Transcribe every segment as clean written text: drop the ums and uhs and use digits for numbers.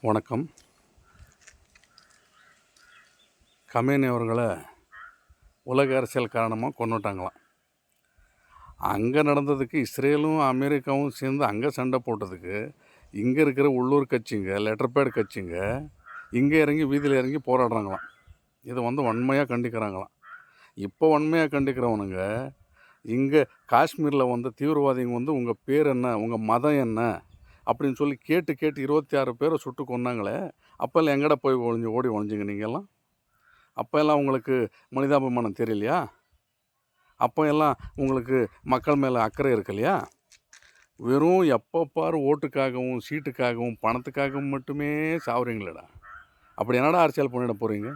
வணக்கம். கமேனி அவர்களை உலக அரசியல் காரணமாக கொன்னுட்டாங்களாம். அங்கே நடந்ததுக்கு இஸ்ரேலும் அமெரிக்காவும் சேர்ந்து அங்கே சண்டை போட்டதுக்கு இங்கே இருக்கிற உள்ளூர் கட்சிங்க, லெட்டர்பேட் கட்சிங்க இங்கே இறங்கி வீதியில் இறங்கி போராடுறாங்களாம். இதை வன்மையாக கண்டிக்கிறாங்களாம். இப்போ வன்மையாக கண்டிக்கிறவனுங்க இங்கே காஷ்மீரில் தீவிரவாதிங்க உங்கள் பேர் என்ன, உங்கள் மதம் என்ன அப்படின்னு சொல்லி கேட்டு 26 பேரை சுட்டு கொன்னாங்களே. அப்போல்லாம் எங்கடா போய் ஓடி ஒழிஞ்சிங்க நீங்கள்லாம்? அப்போ எல்லாம் உங்களுக்கு மனிதாபிமானம் தெரியலையா? அப்போ எல்லாம் உங்களுக்கு மக்கள் மேலே அக்கறை இருக்கலையா? வெறும் எப்போ பாரு ஓட்டுக்காகவும் சீட்டுக்காகவும் பணத்துக்காகவும் மட்டுமே சாவுறீங்களேடா. அப்படி என்னடா அரசியல் பண்ணிட போகிறீங்க?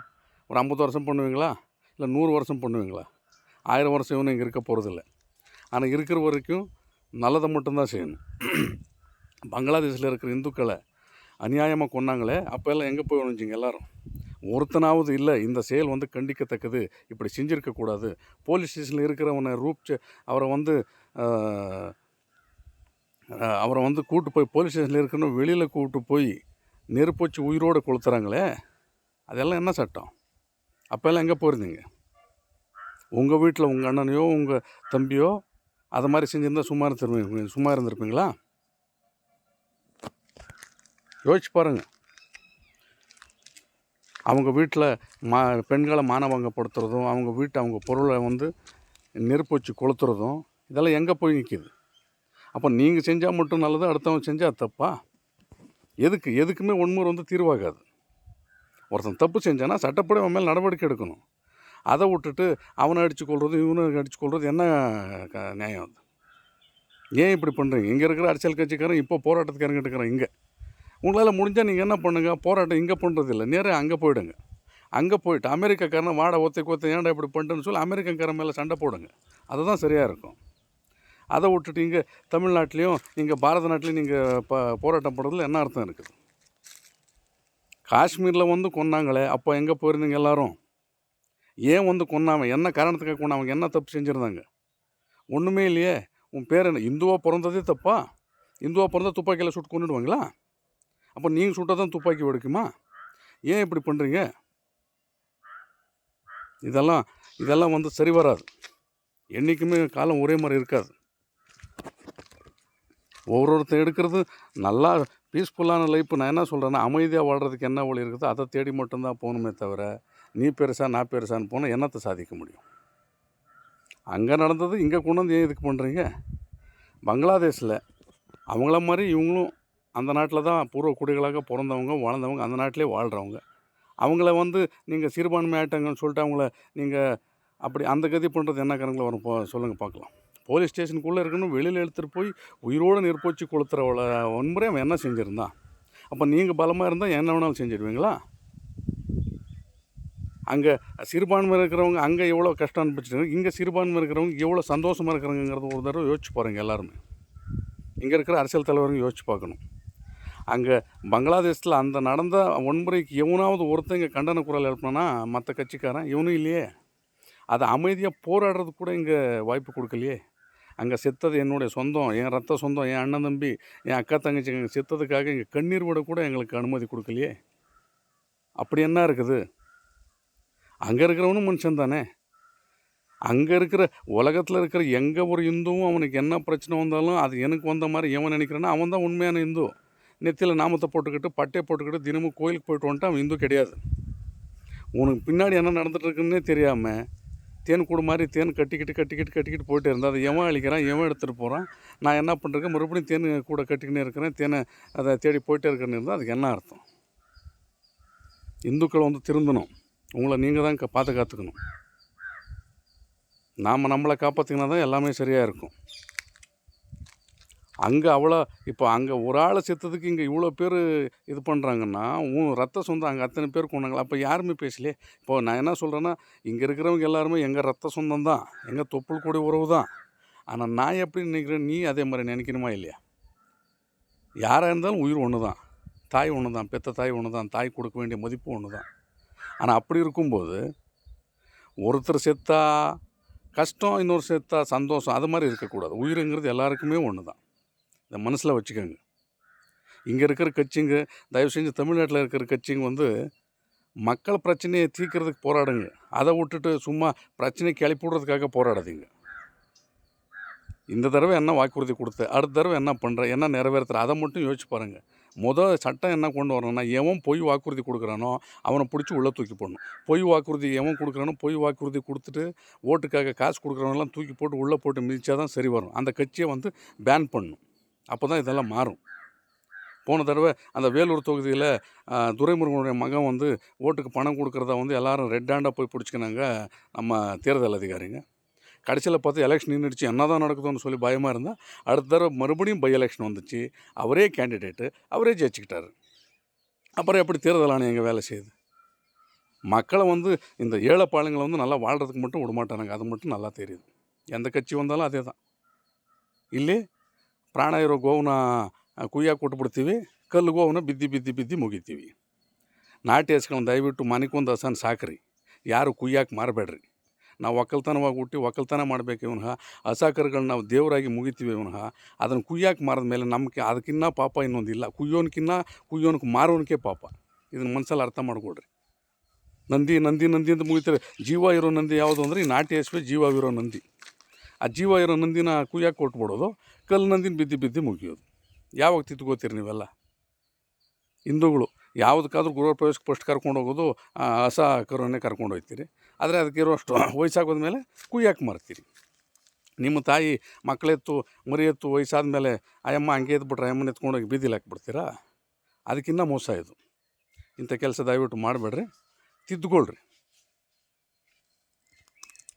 ஒரு 50 வருஷம் பண்ணுவீங்களா? இல்லை 100 வருஷம் பண்ணுவீங்களா? 1000 வருஷம் இவனு இங்கே இருக்க போகிறதில்ல. ஆனால் இருக்கிற வரைக்கும் நல்லதை மட்டும்தான் செய்யணும். பங்களாதேஷில் இருக்கிற இந்துக்களை அநியாயமாக கொன்னாங்களே, அப்போ எல்லாம் எங்கே போய் ஒழிஞ்சிங்க எல்லோரும்? ஒருத்தனாவது இல்லை இந்த செயல் கண்டிக்கத்தக்கது, இப்படி செஞ்சுருக்கக்கூடாது. போலீஸ் ஸ்டேஷனில் இருக்கிறவனை அவரை கூட்டு போய் போலீஸ் ஸ்டேஷனில் இருக்கிறவங்க வெளியில் கூப்பிட்டு போய் நெருப்பு வச்சு உயிரோடு கொளுத்துறாங்களே, அதெல்லாம் என்ன சட்டம்? அப்போல்லாம் எங்கே போயிருந்தீங்க? உங்கள் வீட்டில் உங்கள் அண்ணனையோ உங்கள் தம்பியோ அதை மாதிரி செஞ்சுருந்தால் சும்மா இருந்திருப்பீங்களா? யோசிச்சு பாருங்கள். அவங்க வீட்டில் பெண்களை மானபங்கப்படுத்துறதும், அவங்க பொருளை நெருப்பு வச்சு கொளுத்துறதும், இதெல்லாம் எங்கே போய் நிற்கிது? அப்போ நீங்கள் செஞ்சால் மட்டும் நல்லது, அடுத்தவங்க செஞ்சால் தப்பா? எதுக்குமே ஒன்முறை தீர்வாகாது. ஒருத்தன் தப்பு செஞ்சானா சட்டப்படி அவன் மேலே நடவடிக்கை எடுக்கணும். அதை விட்டுட்டு அவனை அடித்து கொள்வது இவனை அடித்து கொள்வது என்ன நியாயம்? அது ஏன் இப்படி பண்ணுறீங்க? இங்கே இருக்கிற அரசியல் கட்சிக்காரன் இப்போ போராட்டத்துக்கு இறங்கிட்டு இருக்கிறான். இங்கே உங்களால் முடிஞ்சால் நீங்கள் என்ன பண்ணுங்கள், போராட்டம் இங்கே பண்ணுறதில்ல, நேராக அங்கே போயிடுங்க. அங்கே போயிட்டு அமெரிக்காக்காரனை வாடை ஒத்தை ஏன்டா இப்படி பண்ணிட்டுன்னு சொல்லி அமெரிக்கக்காரன் மேலே சண்டை போடுங்க. அதுதான் சரியாக இருக்கும். அதை விட்டுட்டு இங்கே தமிழ்நாட்டிலையும் இங்கே பாரத நாட்டிலையும் நீங்கள் போராட்டம் போடுறதுல என்ன அர்த்தம் இருக்குது? காஷ்மீரில் கொன்னாங்களே, அப்போ எங்கே போயிருந்தீங்க எல்லோரும்? ஏன் கொன்னாங்க? என்ன காரணத்துக்காக கொண்டாங்க? என்ன தப்பு செஞ்சுருந்தாங்க? ஒன்றுமே இல்லையே. உன் பேர் என்ன? இந்துவாக பிறந்ததே தப்பா? இந்துவாக பிறந்தால் துப்பாக்கியில் சுட்டு கொண்டுடுவாங்களா? அப்போ நீங்கள் சுட்டால் தான் துப்பாக்கி வெடிக்குமா? ஏன் இப்படி பண்ணுறீங்க? இதெல்லாம் சரி வராது. என்றைக்குமே காலம் ஒரே மாதிரி இருக்காது. ஒவ்வொருத்தர் எடுக்கிறது நல்லா பீஸ்ஃபுல்லான லைஃப். நான் என்ன சொல்கிறேன்னா, அமைதியாக வாழ்கிறதுக்கு என்ன வழி இருக்குதோ அதை தேடி மட்டும்தான் போகணுமே தவிர, நீ பெருசா நான் பெருசான்னு போனால் என்னத்தை சாதிக்க முடியும்? அங்கே நடந்தது இங்கே கொண்டு வந்து ஏன் இதுக்கு பண்ணுறீங்க? பங்களாதேஷில் அவங்கள மாதிரி இவங்களும் அந்த நாட்டில் தான் பூர்வ குடிகளாக பிறந்தவங்க வாழ்ந்தவங்க, அந்த நாட்டிலே வாழ்கிறவங்க. அவங்கள நீங்கள் சிறுபான்மை ஆயிட்டாங்கன்னு சொல்லிட்டு அவங்கள நீங்கள் அப்படி அந்த கதி பண்ணுறது என்ன கணக்கில் வரும்? சொல்லுங்கள் பார்க்கலாம். போலீஸ் ஸ்டேஷனுக்குள்ளே இருக்கணும், வெளியில் எடுத்துகிட்டு போய் உயிரோடு நெருப்பு வச்சு கொளுத்துறவளை வன்முறை அவன் என்ன செஞ்சுருந்தான்? அப்போ நீங்கள் பலமாக இருந்தால் என்ன வேணாலும் செஞ்சிடுவீங்களா? அங்கே சிறுபான்மை இருக்கிறவங்க அங்கே எவ்வளோ கஷ்டம் அனுப்பிச்சிருக்காங்க, இங்கே சிறுபான்மை இருக்கிறவங்க எவ்வளோ சந்தோஷமாக இருக்கிறாங்கிறது ஒரு தடவை யோசிச்சு பாருங்கள். எல்லாருமே இங்கே இருக்கிற அரசியல் தலைவருங்க யோசிச்சு பார்க்கணும். அங்கே பங்களாதேஷில் அந்த நடந்த வன்முறைக்கு எவனாவது ஒருத்தங்க கண்டன குரல் எழுப்பினா மற்ற கட்சிக்காரன் இவனும் இல்லையே. அதை அமைதியாக போராடுறதுக்கு கூட இங்கே வாய்ப்பு கொடுக்கலையே. அங்கே செத்தது என்னுடைய சொந்தம், என் ரத்த சொந்தம், என் அண்ணன் தம்பி, என் அக்கா தங்கச்சி அங்கே செத்ததுக்காக இங்கே கண்ணீர் விட கூட எங்களுக்கு அனுமதி கொடுக்கலையே. அப்படி என்ன இருக்குது? அங்கே இருக்கிறவனும் மனுஷன் தானே. அங்கே இருக்கிற உலகத்தில் இருக்கிற எங்கே ஒரு இந்துவும் அவனுக்கு என்ன பிரச்சனை வந்தாலும் அது எனக்கு வந்த மாதிரி எவன் நினைக்கிறான்னா அவன் தான் உண்மையான இந்து. நெத்தியில் நாமத்தை போட்டுக்கிட்டு பட்டையை போட்டுக்கிட்டு தினமும் கோயிலுக்கு போய்ட்டு வந்துட்டு அவன் இந்து கிடையாது. உனக்கு பின்னாடி என்ன நடந்துகிட்ருக்குன்னே தெரியாமல் தேன் கூடு மாதிரி தேன் கட்டிக்கிட்டு போயிட்டே இருந்தால் அதை எவன் அழிக்கிறான், எவன் எடுத்துகிட்டு போகிறான், நான் என்ன பண்ணுறேன், மறுபடியும் தேன் கூட கட்டிக்கினே இருக்கிறேன், தேனை அதை தேடி போயிட்டே இருக்கிறேன்னு இருந்தால் அதுக்கு என்ன அர்த்தம்? இந்துக்கள் திருந்தணும். உங்களை நீங்கள் தான் பாதுகாத்துக்கணும். நாம் நம்மளை காப்பாற்றினா தான் எல்லாமே சரியாக இருக்கும். அங்கே இப்போ அங்கே ஒரு ஆளை செத்ததுக்கு இங்கே இவ்வளோ பேர் இது பண்ணுறாங்கன்னா ரத்த சொந்தம் அங்கே அத்தனை பேர் கொண்டாங்களா? அப்போ யாருமே பேசலையே. இப்போது நான் என்ன சொல்கிறேன்னா, இங்கே இருக்கிறவங்க எல்லாருமே எங்கள் ரத்த சொந்தம் தான், எங்கள் தொப்புள் கூடிய உறவு தான். ஆனால் நான் எப்படி நினைக்கிறேன், நீ அதே மாதிரி நினைக்கணுமா இல்லையா? யாராக இருந்தாலும் உயிர் ஒன்று தான், தாய் ஒன்று தான், பெற்ற தாய் ஒன்று தான், தாய் கொடுக்க வேண்டிய மதிப்பு ஒன்று தான். ஆனால் அப்படி இருக்கும்போது ஒருத்தர் செத்தா கஷ்டம், இன்னொரு செத்தா சந்தோஷம், அது மாதிரி இருக்கக்கூடாது. உயிருங்கிறது எல்லாருக்குமே ஒன்று தான். இதை மனசில் வச்சுக்கோங்க. இங்கே இருக்கிற கட்சிங்க தயவு செஞ்சு தமிழ்நாட்டில் இருக்கிற கட்சிங்க வந்து மக்கள் பிரச்சனையை தீர்க்கறதுக்கு போராடுங்க. அதை விட்டுட்டு சும்மா பிரச்சனையை கிளப்பி விடுறதுக்காக போராடாதீங்க. இந்த தடவை என்ன வாக்குறுதி கொடுத்த, அடுத்த தடவை என்ன பண்ணுற, என்ன நிறைவேற்றுற, அதை மட்டும் யோசிச்சு பாருங்கள். சட்டம் என்ன கொண்டு வரணும்னா, எவன் பொய் வாக்குறுதி கொடுக்குறானோ அவனை பிடிச்சி உள்ளே தூக்கி போடணும். பொய் வாக்குறுதி எவன் கொடுக்குறானோ, பொய் வாக்குறுதி கொடுத்துட்டு ஓட்டுக்காக காசு கொடுக்குறவங்களாம் தூக்கி போட்டு உள்ளே போட்டு மிதிச்சா தான் சரி வரும். அந்த கட்சியை வந்து பேன் பண்ணணும். அப்போ தான் இதெல்லாம் மாறும். போன தடவை அந்த வேலூர் தொகுதியில் துரைமுருகனுடைய மகன் வந்து ஓட்டுக்கு பணம் கொடுக்குறத வந்து எல்லோரும் ரெட் ஹேண்டாக போய் பிடிச்சிக்கினாங்க நம்ம தேர்தல் அதிகாரிங்க. கடைசியில் பார்த்து எலெக்ஷன் நின்றுடுச்சு, என்ன தான் நடக்குதுன்னு சொல்லி பயமாக இருந்தால் அடுத்த தடவை மறுபடியும் பை எலெக்ஷன் வந்துச்சு. அவரே கேண்டிடேட்டு, அவரே ஜெயிச்சுக்கிட்டாரு. அப்புறம் எப்படி தேர்தல் ஆணையம் எங்கே வேலை செய்யுது? மக்களை வந்து இந்த ஏழைப்பாளையங்களை வந்து நல்லா வாழ்கிறதுக்கு மட்டும் விடமாட்டானுங்க. அது மட்டும் நல்லா தெரியுது. எந்த கட்சி வந்தாலும் அதே தான். ಇಲ್ಲಿ ಪ್ರಾಣ ಇರೋ ಗೋವನ್ನ ಕುಯ್ಯಾಕೆ ಕೊಟ್ಬಿಡ್ತೀವಿ, ಕಲ್ಲು ಗೋವನ್ನ ಬಿದ್ದಿ ಬಿದ್ದಿ ಬಿದ್ದಿ ಮುಗಿತೀವಿ. ನಾಟಿ ಹಚ್ಕೊಂಡು ದಯವಿಟ್ಟು ಮನೆಗೊಂದು ಹಸನ ಸಾಕ್ರಿ, ಯಾರು ಕುಯ್ಯಾಕೆ ಮಾರಬೇಡ್ರಿ. ನಾವು ಒಕ್ಕಲ್ತನವಾಗಿ ಹುಟ್ಟಿ ಒಕ್ಕಲ್ತನ ಮಾಡಬೇಕು ಇವನಃ. ಹಸ ಕರುಗಳನ್ನ ನಾವು ದೇವರಾಗಿ ಮುಗಿತೀವಿ ಇವನಃ. ಅದನ್ನು ಕುಯ್ಯಾಕೆ ಮಾರಿದ ಮೇಲೆ ನಮಗೆ ಅದಕ್ಕಿನ್ನ ಪಾಪ ಇನ್ನೊಂದಿಲ್ಲ. ಕುಯ್ಯೋನಕ್ಕೆ ಮಾರೋನಿಗೆ ಪಾಪ. ಇದನ್ನು ಮನಸ್ಸಲ್ಲಿ ಅರ್ಥ ಮಾಡ್ಕೊಡ್ರಿ. ನಂದಿ ನಂದಿ ನಂದಿ ಅಂತ ಮುಗಿತಾರೆ. ಜೀವ ಇರೋ ನಂದಿ ಯಾವುದು ಅಂದರೆ ಈ ನಾಟಿ ಹಸುವೆ ಜೀವವಿರೋ ನಂದಿ. ಆ ಜೀವ ಇರೋ ನಂದಿನ ಕುಯ್ಯಾಕೆ ಕೊಟ್ಬಿಡೋದು, ಕಲ್ಲು ನಂದಿನ ಬಿದ್ದಿ ಬಿದ್ದಿ ಮುಗಿಯೋದು. ಯಾವಾಗ ತಿದ್ಕೋತೀರಿ ನೀವೆಲ್ಲ? ಹಿಂದೂಗಳು ಯಾವುದಕ್ಕಾದ್ರೂ ಗೃಹ ಪ್ರವೇಶಕ್ಕೆ ಫಸ್ಟ್ ಕರ್ಕೊಂಡು ಹೋಗೋದು ಹಸ ಕರುವನ್ನೇ ಕರ್ಕೊಂಡು ಹೋಗ್ತೀರಿ. ಆದರೆ ಅದಕ್ಕಿರೋಷ್ಟು ವಯಸ್ಸಾಗೋದ ಮೇಲೆ ಕುಯ್ಯಾಕೆ ಮಾರ್ತೀರಿ. ನಿಮ್ಮ ತಾಯಿ ಮಕ್ಕಳೆತ್ತು ಮರಿ ಎತ್ತು ವಯಸ್ಸಾದ ಮೇಲೆ ಅಯ್ಯಮ್ಮ ಹಂಗೆ ಎದ್ಬಿಟ್ರೆ ಅಯ್ಯಮ್ಮನ ಎತ್ಕೊಂಡೋಗಿ ಬೀದಿಲಿ ಹಾಕ್ಬಿಡ್ತೀರಾ? ಅದಕ್ಕಿಂತ ಮೋಸ ಇದು. ಇಂಥ ಕೆಲಸ ದಯವಿಟ್ಟು ಮಾಡಬೇಡ್ರಿ, ತಿದ್ದುಕೊಳ್ರಿ.